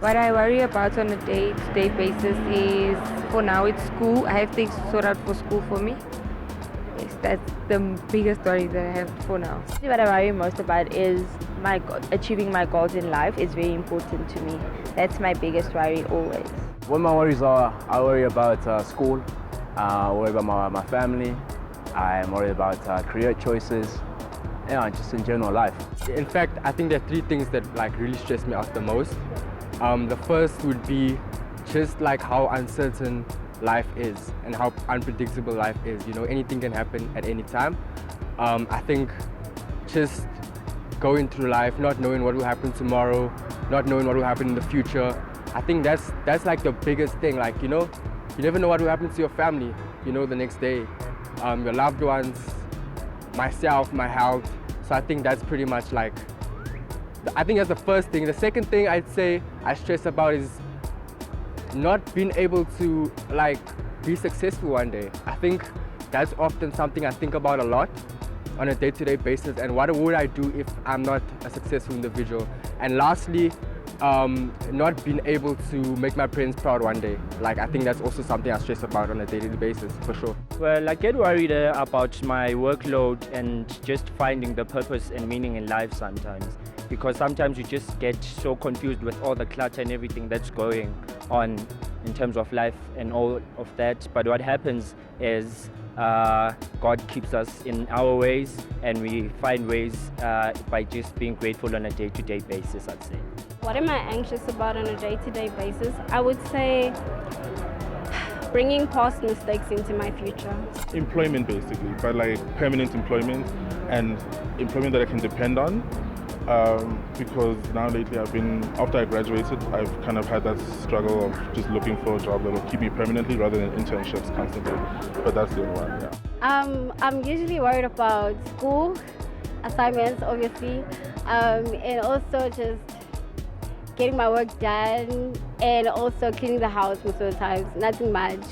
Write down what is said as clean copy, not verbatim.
What I worry about on a day-to-day basis is, for now, it's school. I have things to sort out for school for me. Yes, that's the biggest worry that I have for now. What I worry most about is achieving my goals in life is very important to me. That's my biggest worry always. What my worries are, I worry about school, I worry about my family, I'm worried about career choices, just in general life. In fact, I think there are three things that really stress me out the most. The first would be just how uncertain life is and how unpredictable life is. You know, anything can happen at any time. I think just going through life, not knowing what will happen tomorrow, not knowing what will happen in the future. I think that's the biggest thing. You never know what will happen to your family, the next day, your loved ones, myself, my health. So I think that's pretty much I think that's the first thing. The second thing I'd say I stress about is not being able to be successful one day. I think that's often something I think about a lot on a day-to-day basis, and what would I do if I'm not a successful individual? And lastly, not being able to make my parents proud one day. I think that's also something I stress about on a daily basis, for sure. Well, I get worried about my workload and just finding the purpose and meaning in life sometimes. Because sometimes you just get so confused with all the clutter and everything that's going on in terms of life and all of that. But what happens is God keeps us in our ways, and we find ways by just being grateful on a day-to-day basis, I'd say. What am I anxious about on a day-to-day basis? I would say bringing past mistakes into my future. Employment, basically, but permanent employment and employment that I can depend on. Because now lately after I graduated, I've kind of had that struggle of just looking for a job that will keep me permanently rather than internships constantly. But that's the only one, yeah. I'm usually worried about school, assignments obviously, and also just getting my work done, and also cleaning the house most of the times, nothing much.